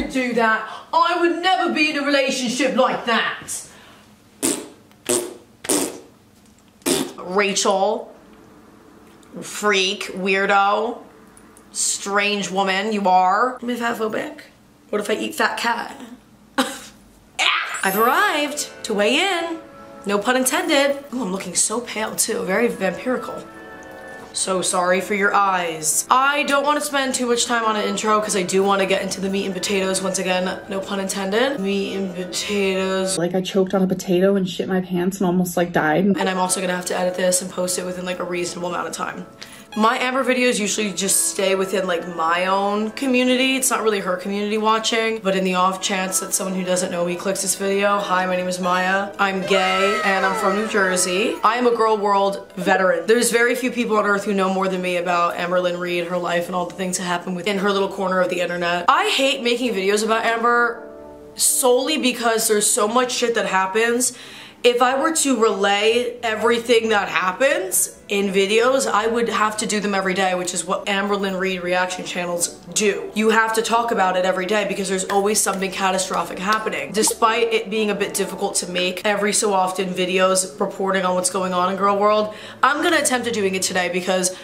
would do that. I would never be in a relationship like that. Rachel, freak, weirdo, strange woman you are. Am I fatphobic? What if I eat fat cat? I've arrived to weigh in. No pun intended. Oh, I'm looking so pale too, very vampirical. So sorry for your eyes. I don't want to spend too much time on an intro because I do want to get into the meat and potatoes once again, no pun intended. Meat and potatoes. Like I choked on a potato and shit my pants and almost like died. And I'm also gonna have to edit this and post it within like a reasonable amount of time. My Amber videos usually just stay within like my own community. It's not really her community watching, but in the off chance that someone who doesn't know me clicks this video, hi, my name is Maya. I'm gay and I'm from New Jersey. I am a girl world veteran. There's very few people on earth who know more than me about Amber Lynn Reed, her life, and all the things that happen within her little corner of the internet. I hate making videos about Amber solely because there's so much shit that happens. If I were to relay everything that happens in videos, I would have to do them every day, which is what Amber Lynn Reed reaction channels do. You have to talk about it every day because there's always something catastrophic happening. Despite it being a bit difficult to make every so often videos reporting on what's going on in girl world, I'm gonna attempt to doing it today because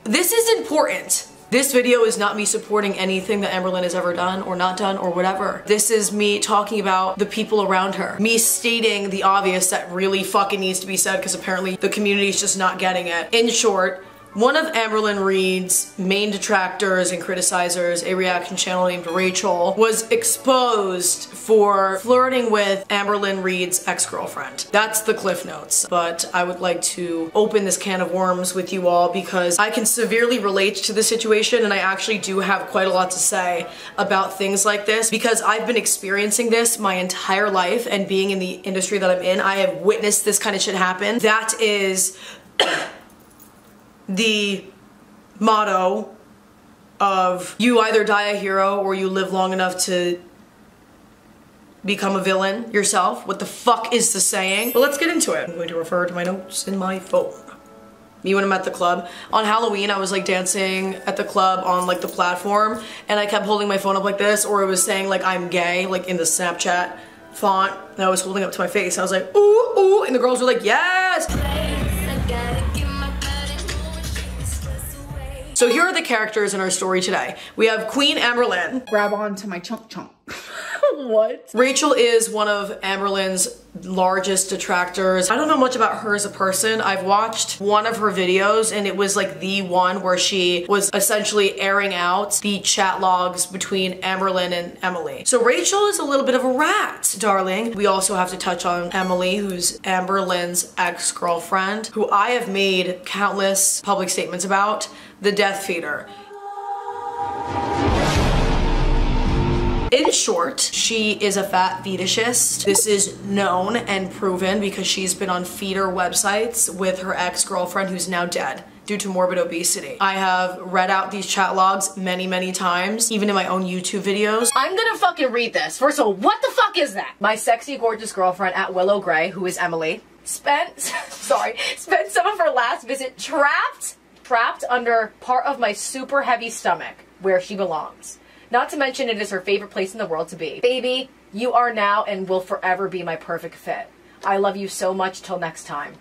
this is important. This video is not me supporting anything that Amber Lynn has ever done or not done or whatever. This is me talking about the people around her. Me stating the obvious that really fucking needs to be said because apparently the community is just not getting it. In short, one of Amber Lynn Reed's main detractors and criticizers, a reaction channel named Rachel, was exposed for flirting with Amber Lynn Reed's ex-girlfriend. That's the cliff notes, but I would like to open this can of worms with you all because I can severely relate to the situation and I actually do have quite a lot to say about things like this because I've been experiencing this my entire life, and being in the industry that I'm in, I have witnessed this kind of shit happen. That is the motto of you either die a hero or you live long enough to become a villain yourself. What the fuck is the saying? But let's get into it. I'm going to refer to my notes in my phone. Me when I'm at the club. On Halloween, I was like dancing at the club on like the platform and I kept holding my phone up like this, or it was saying like I'm gay, like in the Snapchat font, and I was holding it up to my face. I was like, ooh, ooh, and the girls were like, yes! So here are the characters in our story today. We have Queen Amber Lynn. Grab on to my chunk chunk. What? Rachel is one of Amber Lynn's largest detractors. I don't know much about her as a person. I've watched one of her videos and it was like the one where she was essentially airing out the chat logs between Amber Lynn and Emily. So Rachel is a little bit of a rat, darling. We also have to touch on Emily, who's Amber Lynn's ex-girlfriend, who I have made countless public statements about, the death feeder. In short, she is a fat fetishist. This is known and proven because she's been on feeder websites with her ex-girlfriend who's now dead due to morbid obesity. I have read out these chat logs many, many times, even in my own YouTube videos. I'm gonna fucking read this. First of all, what the fuck is that? My sexy, gorgeous girlfriend at Willow Gray, who is Emily, spent some of her last visit trapped under part of my super heavy stomach, where she belongs. Not to mention it is her favorite place in the world to be. Baby, you are now and will forever be my perfect fit. I love you so much till next time.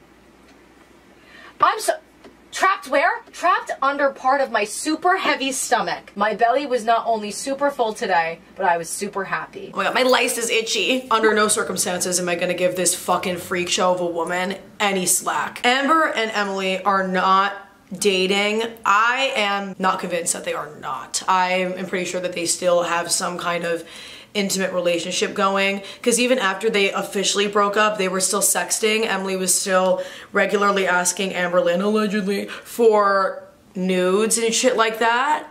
Trapped where? Trapped under part of my super heavy stomach. My belly was not only super full today, but I was super happy. Oh my god, my lice is itchy. Under no circumstances am I gonna give this fucking freak show of a woman any slack. Amber and Emily are not dating. I am not convinced that they are not. I am pretty sure that they still have some kind of intimate relationship going, because even after they officially broke up, they were still sexting. Emily was still regularly asking Amber Lynn, allegedly, for nudes and shit like that.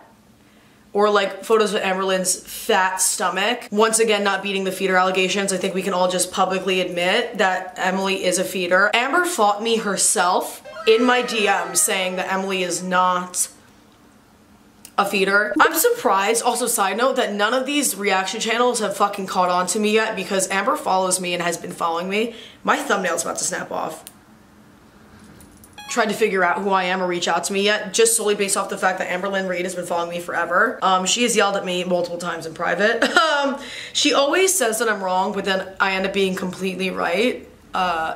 Or like photos of Amber Lynn's fat stomach. Once again, not beating the feeder allegations. I think we can all just publicly admit that Emily is a feeder. Amber fought me herself in my DM saying that Emily is not a feeder. I'm surprised, also side note, that none of these reaction channels have fucking caught on to me yet because Amber follows me and has been following me. My thumbnail's about to snap off. tried to figure out who I am or reach out to me yet, just solely based off the fact that Amberlynn Reid has been following me forever. She has yelled at me multiple times in private. She always says that I'm wrong, but then I end up being completely right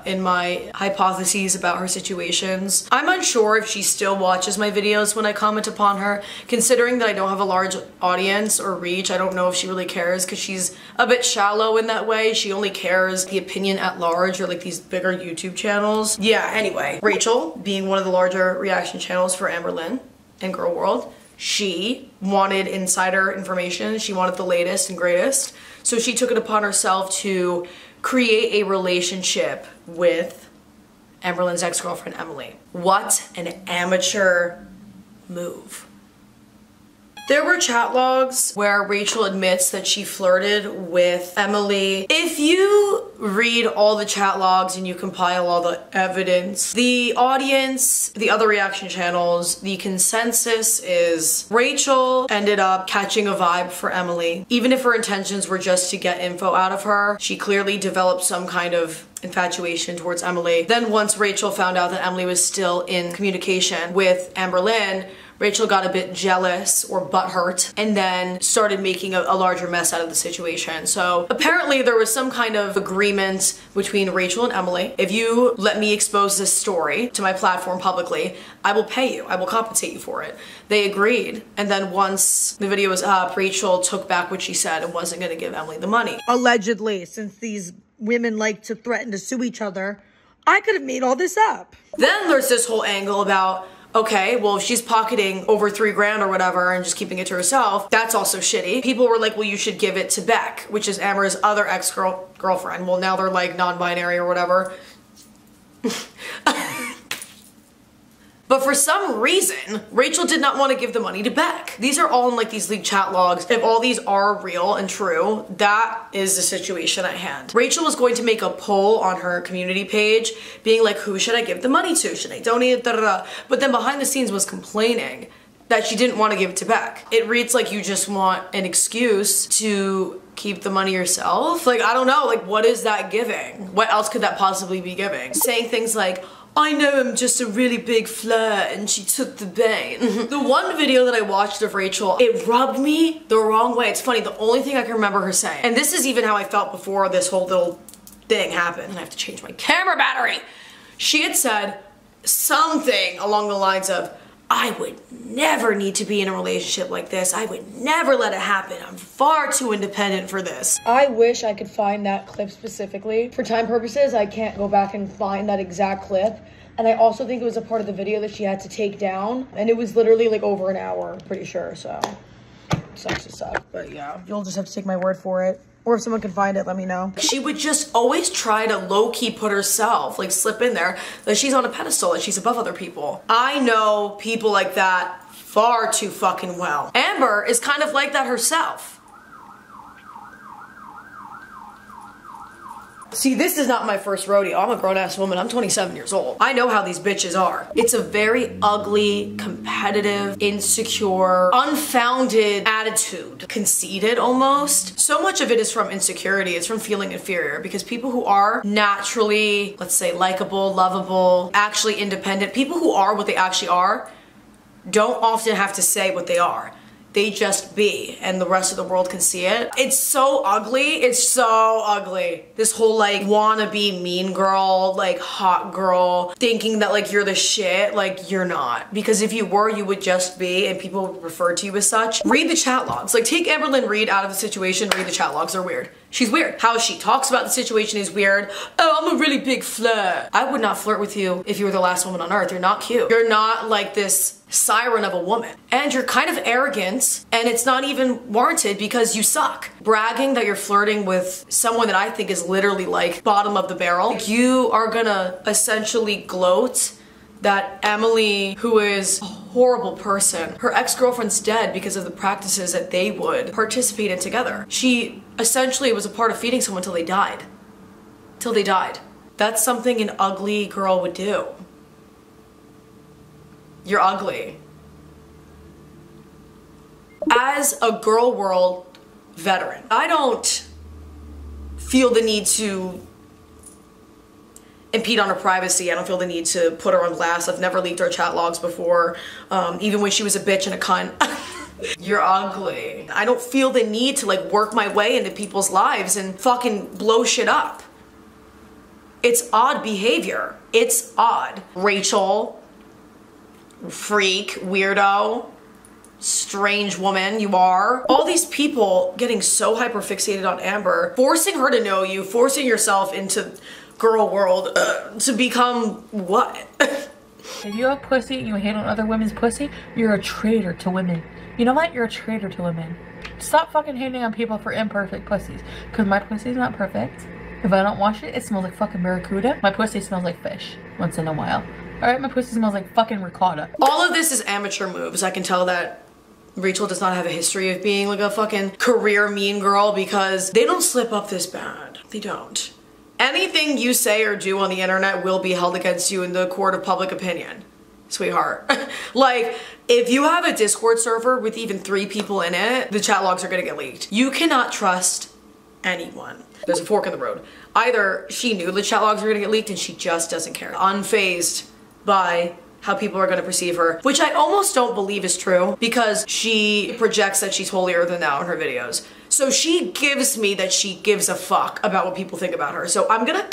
in my hypotheses about her situations. I'm unsure if she still watches my videos when I comment upon her. Considering that I don't have a large audience or reach, I don't know if she really cares because she's a bit shallow in that way. She only cares the opinion at large or like these bigger YouTube channels. Yeah, anyway. Rachel, being one of the larger reaction channels for Amberlynn and Girl World, she wanted insider information. She wanted the latest and greatest. So she took it upon herself to create a relationship with Amberlynn's ex-girlfriend, Emily. What an amateur move. There were chat logs where Rachel admits that she flirted with Emily. If you read all the chat logs and you compile all the evidence, the audience, the other reaction channels, the consensus is Rachel ended up catching a vibe for Emily. Even if her intentions were just to get info out of her, she clearly developed some kind of infatuation towards Emily. Then once Rachel found out that Emily was still in communication with Amberlynn, Rachel got a bit jealous or butthurt and then started making a larger mess out of the situation. So apparently there was some kind of agreement between Rachel and Emily. If you let me expose this story to my platform publicly, I will pay you. I will compensate you for it. They agreed. And then once the video was up, Rachel took back what she said and wasn't gonna give Emily the money. Allegedly, since these women like to threaten to sue each other, I could have made all this up. Then there's this whole angle about, okay, well, if she's pocketing over $3 grand or whatever and just keeping it to herself, that's also shitty. People were like, well, you should give it to Beck, which is Amber's other ex-girlfriend. Well, now they're like non-binary or whatever. But for some reason, Rachel did not want to give the money to Beck. These are all in like these leaked chat logs. If all these are real and true, that is the situation at hand. Rachel was going to make a poll on her community page being like, who should I give the money to? Should I donate it? Da, da, da. But then behind the scenes was complaining that she didn't want to give it to Beck. It reads like you just want an excuse to keep the money yourself. Like, I don't know, like what is that giving? What else could that possibly be giving? Saying things like, I know I'm just a really big flirt and she took the bait. The one video that I watched of Rachel, it rubbed me the wrong way. It's funny, the only thing I can remember her saying, and this is even how I felt before this whole little thing happened, and I have to change my camera battery. She had said something along the lines of, I would never need to be in a relationship like this. I would never let it happen. I'm far too independent for this. I wish I could find that clip specifically. For time purposes, I can't go back and find that exact clip. And I also think it was a part of the video that she had to take down. And it was literally like over an hour, I'm pretty sure, so. Sucks to suck, but yeah. You'll just have to take my word for it. Or if someone can find it, let me know. She would just always try to low-key put herself, like slip in there, that she's on a pedestal, that she's above other people. I know people like that far too fucking well. Amber is kind of like that herself. See, this is not my first rodeo. I'm a grown-ass woman. I'm 27 years old. I know how these bitches are. It's a very ugly, competitive, insecure, unfounded attitude. Conceited, almost. So much of it is from insecurity. It's from feeling inferior because people who are naturally, let's say, likable, lovable, actually independent, people who are what they actually are, don't often have to say what they are. They just be, and the rest of the world can see it. It's so ugly. It's so ugly. This whole like wannabe mean girl, like hot girl, thinking that like you're the shit, like you're not. Because if you were, you would just be, and people would refer to you as such. Read the chat logs. Like take Amberlynn Reid out of the situation, read the chat logs, they're weird. She's weird. How she talks about the situation is weird. Oh, I'm a really big flirt. I would not flirt with you if you were the last woman on earth. You're not cute. You're not like this siren of a woman. And you're kind of arrogant, and it's not even warranted because you suck. Bragging that you're flirting with someone that I think is literally like bottom of the barrel. You are gonna essentially gloat that Emily, who is a horrible person, her ex-girlfriend's dead because of the practices that they would participate in together. She essentially was a part of feeding someone till they died. Till they died. That's something an ugly girl would do. You're ugly. As a Girl World veteran, I don't feel the need to impede on her privacy. I don't feel the need to put her on blast. I've never leaked her chat logs before, even when she was a bitch and a cunt. You're ugly. I don't feel the need to like work my way into people's lives and fucking blow shit up. It's odd behavior. It's odd. Rachel, freak, weirdo, strange woman you are. All these people getting so hyper fixated on Amber, forcing her to know you, forcing yourself into girl world to become what? If you have pussy and you hate on other women's pussy, you're a traitor to women. You know what? You're a traitor to women. Stop fucking hating on people for imperfect pussies. Because my pussy's not perfect. If I don't wash it, it smells like fucking barracuda. My pussy smells like fish once in a while. Alright, my pussy smells like fucking ricotta. All of this is amateur moves. I can tell that Rachel does not have a history of being like a fucking career mean girl because they don't slip up this bad. They don't. Anything you say or do on the internet will be held against you in the court of public opinion, sweetheart. Like, if you have a Discord server with even 3 people in it, the chat logs are gonna get leaked. You cannot trust anyone. There's a fork in the road. Either she knew the chat logs were gonna get leaked and she just doesn't care. Unfazed by how people are gonna perceive her, which I almost don't believe is true because she projects that she's holier than thou in her videos. So she gives me that she gives a fuck about what people think about her. So I'm gonna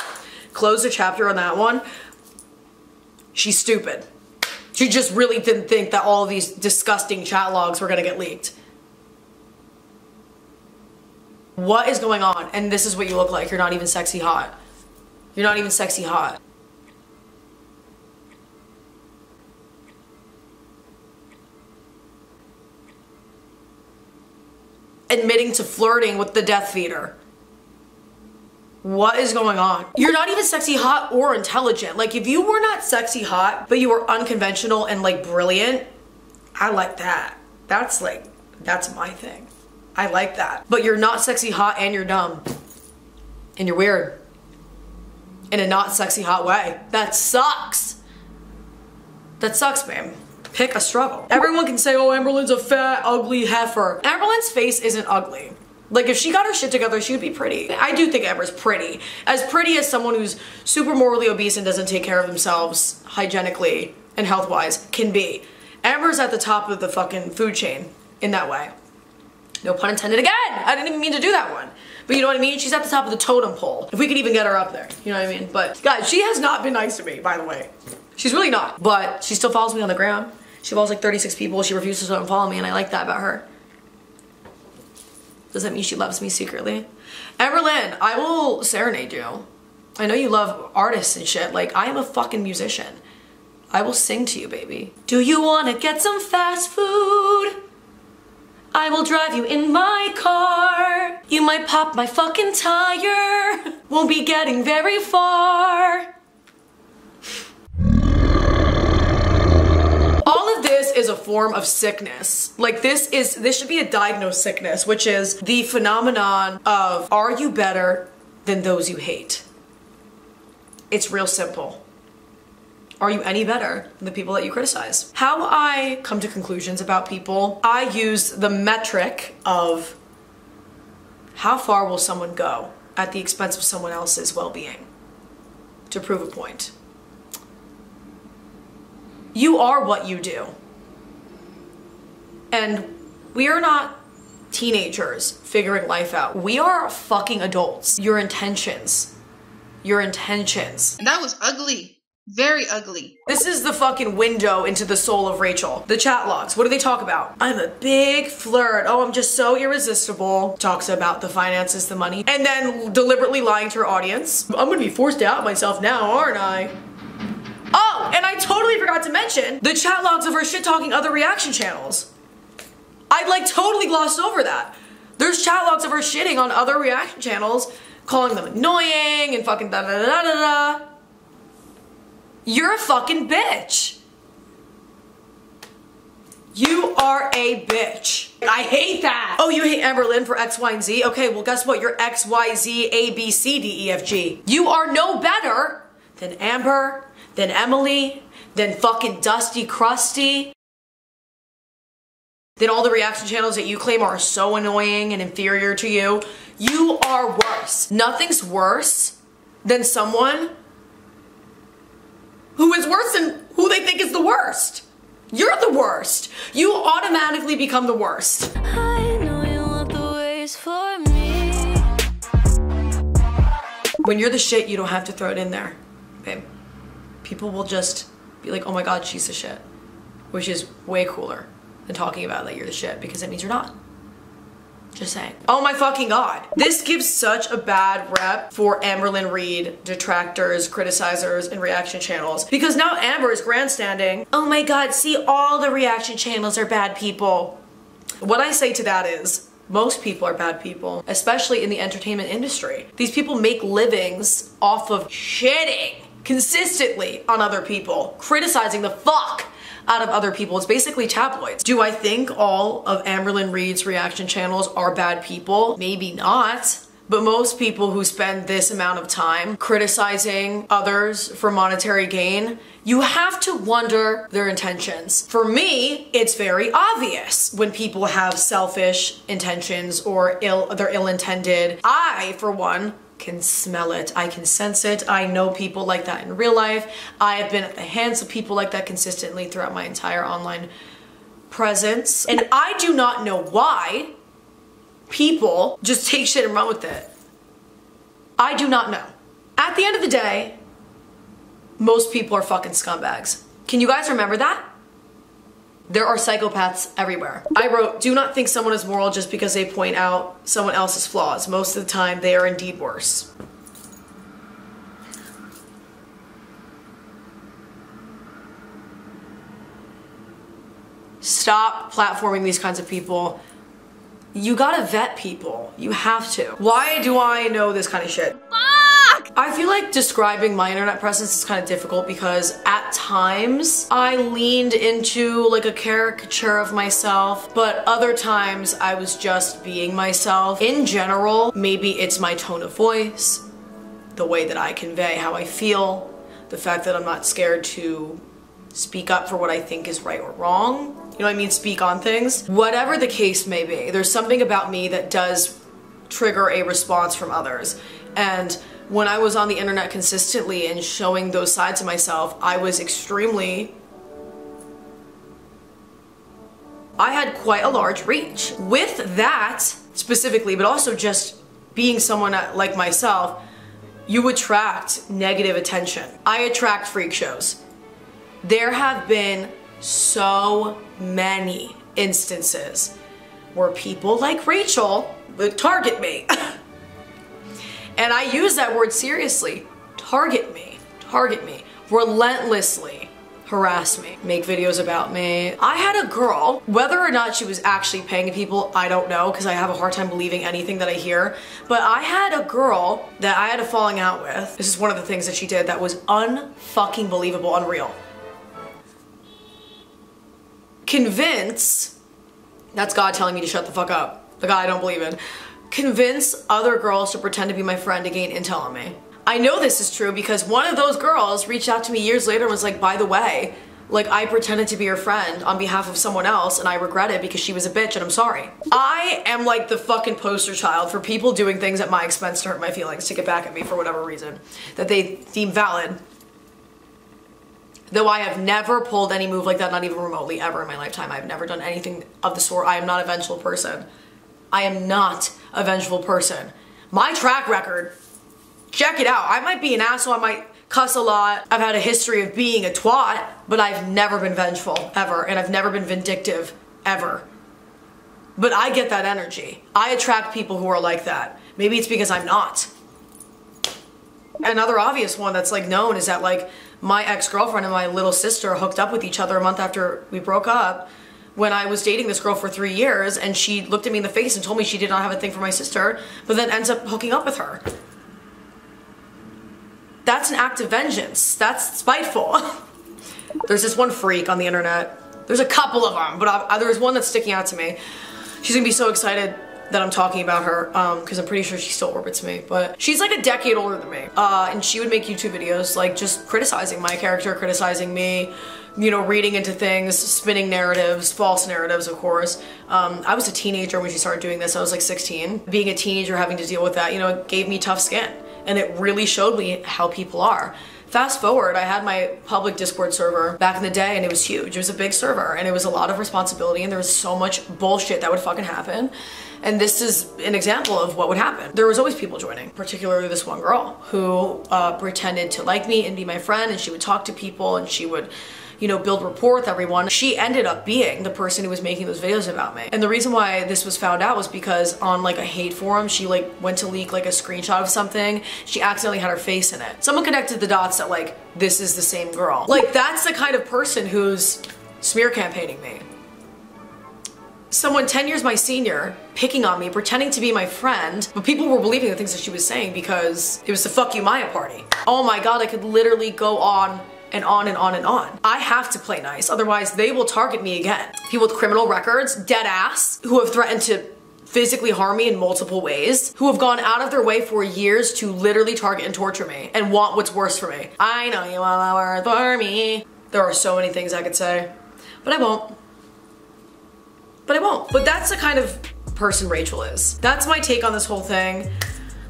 close the chapter on that one. She's stupid. She just really didn't think that all of these disgusting chat logs were gonna get leaked. What is going on? And this is what you look like. You're not even sexy hot. You're not even sexy hot. Admitting to flirting with the death feeder. What is going on? You're not even sexy hot or intelligent. Like, if you were not sexy hot, but you were unconventional and like brilliant, I like that. That's my thing. I like that. But you're not sexy hot and you're dumb. And you're weird. In a not sexy hot way. That sucks. That sucks, man. Pick a struggle. Everyone can say, oh, Amberlynn's a fat, ugly heifer. Amberlynn's face isn't ugly. Like, if she got her shit together, she would be pretty. I do think Amber's pretty. As pretty as someone who's super morally obese and doesn't take care of themselves hygienically and health-wise can be. Amber's at the top of the fucking food chain in that way. No pun intended again! I didn't even mean to do that one. But you know what I mean? She's at the top of the totem pole. If we could even get her up there. You know what I mean? But guys, she has not been nice to me, by the way. She's really not. But she still follows me on the gram. She follows like 36 people. She refuses to unfollow me and I like that about her. Does that mean she loves me secretly? Amberlynn, I will serenade you. I know you love artists and shit. Like, I am a fucking musician. I will sing to you, baby. Do you wanna get some fast food? I will drive you in my car. You might pop my fucking tire. Won't be getting very far. All of this is a form of sickness. Like, this should be a diagnosed sickness, which is the phenomenon of, are you better than those you hate? It's real simple. Are you any better than the people that you criticize? How I come to conclusions about people, I use the metric of how far will someone go at the expense of someone else's well-being to prove a point. You are what you do. And we are not teenagers figuring life out. We are fucking adults. Your intentions. Your intentions. And that was ugly. Very ugly. This is the fucking window into the soul of Rachel. The chat logs. What do they talk about? I'm a big flirt. Oh, I'm just so irresistible. Talks about the finances, the money, and then deliberately lying to her audience. I'm gonna be forced to out myself now, aren't I? Oh, and I totally forgot to mention the chat logs of her shit-talking other reaction channels. I like totally glossed over that. There's chat logs of her shitting on other reaction channels, calling them annoying and fucking da-da-da-da-da-da. You're a fucking bitch. You are a bitch. I hate that. Oh, you hate Amberlynn for X, Y, and Z? Okay, well guess what? You're X, Y, Z, A, B, C, D, E, F, G. You are no better than Amber, than Emily, than fucking Dusty Crusty, than all the reaction channels that you claim are so annoying and inferior to you. You are worse. Nothing's worse than someone who is worse than who they think is the worst. You're the worst. You automatically become the worst. I know you want the ways for me. When you're the shit, you don't have to throw it in there, babe. People will just be like, oh my God, she's the shit. Which is way cooler than talking about that you're the shit, because it means you're not. Just saying. Oh my fucking God. This gives such a bad rep for Amberlynn Reid detractors, criticizers, and reaction channels. Because now Amber is grandstanding. Oh my God, see, all the reaction channels are bad people. What I say to that is, most people are bad people, especially in the entertainment industry. These people make livings off of shitting consistently on other people, criticizing the fuck out of other people. It's basically tabloids. Do I think all of Amberlynn Reid's reaction channels are bad people? Maybe not. But most people who spend this amount of time criticizing others for monetary gain, you have to wonder their intentions. For me, it's very obvious when people have selfish intentions or they're ill-intended. I, for one, can smell it. I can sense it. I know people like that in real life. I have been at the hands of people like that consistently throughout my entire online presence. And I do not know why people just take shit and run with it. I do not know. At the end of the day, most people are fucking scumbags. Can you guys remember that? There are psychopaths everywhere. I wrote, do not think someone is moral just because they point out someone else's flaws. Most of the time, they are indeed worse. Stop platforming these kinds of people. You gotta vet people. You have to. Why do I know this kind of shit? I feel like describing my internet presence is kind of difficult because at times I leaned into like a caricature of myself, but other times I was just being myself. In general, maybe it's my tone of voice, the way that I convey how I feel, the fact that I'm not scared to speak up for what I think is right or wrong. You know what I mean? Speak on things. Whatever the case may be, there's something about me that does trigger a response from others. And when I was on the internet consistently and showing those sides of myself, I had quite a large reach. With that specifically, but also just being someone like myself, you attract negative attention. I attract freak shows. There have been so many instances where people like Rachel would target me. And I use that word seriously. Target me, relentlessly harass me, make videos about me. I had a girl, whether or not she was actually paying people, I don't know, because I have a hard time believing anything that I hear, but I had a girl that I had a falling out with. This is one of the things that she did that was unfucking believable, unreal. Convince, that's God telling me to shut the fuck up, the God I don't believe in. Convince other girls to pretend to be my friend to gain intel on me. I know this is true because one of those girls reached out to me years later and was like, by the way, like I pretended to be your friend on behalf of someone else and I regret it because she was a bitch and I'm sorry. I am like the fucking poster child for people doing things at my expense to hurt my feelings, to get back at me for whatever reason that they deem valid. Though I have never pulled any move like that, not even remotely ever in my lifetime. I've never done anything of the sort. I am not a vengeful person. I am not a vengeful person. My track record, check it out. I might be an asshole, I might cuss a lot. I've had a history of being a twat, but I've never been vengeful, ever. And I've never been vindictive, ever. But I get that energy. I attract people who are like that. Maybe it's because I'm not. Another obvious one that's like known is that like my ex-girlfriend and my little sister hooked up with each other a month after we broke up when I was dating this girl for 3 years, and she looked at me in the face and told me she did not have a thing for my sister, but then ends up hooking up with her. That's an act of vengeance. That's spiteful. There's this one freak on the internet. There's a couple of them, but there's one that's sticking out to me. She's gonna be so excited that I'm talking about her, because I'm pretty sure she still orbits me, but she's like a decade older than me, and she would make YouTube videos like just criticizing my character, criticizing me, you know, reading into things, spinning narratives, false narratives, of course. I was a teenager when she started doing this. I was like 16. Being a teenager, having to deal with that, you know, it gave me tough skin, and it really showed me how people are. Fast forward, I had my public Discord server back in the day and it was huge. It was a big server and it was a lot of responsibility and there was so much bullshit that would fucking happen. And this is an example of what would happen. There was always people joining, particularly this one girl who pretended to like me and be my friend, and she would talk to people and she would, you know, build rapport with everyone. She ended up being the person who was making those videos about me. And the reason why this was found out was because on like a hate forum, she like went to leak like a screenshot of something. She accidentally had her face in it. Someone connected the dots that like, this is the same girl. Like that's the kind of person who's smear campaigning me. Someone 10 years my senior picking on me, pretending to be my friend, but people were believing the things that she was saying because it was the fuck you Maya party. Oh my god, I could literally go on and on and on and on. I have to play nice, otherwise they will target me again. People with criminal records, dead ass, who have threatened to physically harm me in multiple ways, who have gone out of their way for years to literally target and torture me and want what's worse for me. I know you want what's worse for me. There are so many things I could say, but I won't. But that's the kind of person Rachel is. That's my take on this whole thing.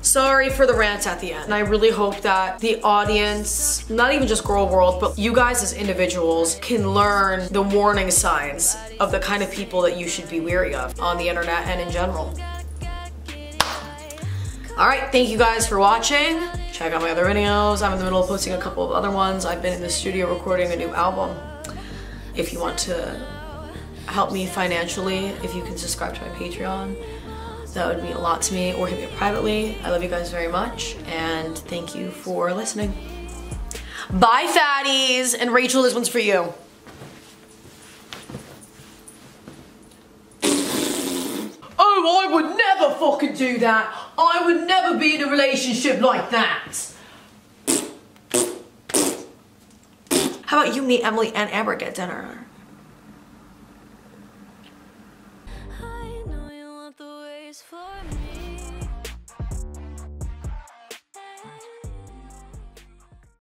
Sorry for the rant at the end. And I really hope that the audience, not even just girl world, but you guys as individuals can learn the warning signs of the kind of people that you should be wary of on the internet and in general. Alright, thank you guys for watching. Check out my other videos. I'm in the middle of posting a couple of other ones. I've been in the studio recording a new album. If you want to help me financially, if you can subscribe to my Patreon, that would mean a lot to me, or hit me up privately. I love you guys very much, and thank you for listening. Bye, fatties! And Rachel, this one's for you. Oh, I would never fucking do that! I would never be in a relationship like that! How about you meet Emily and Amber, get dinner?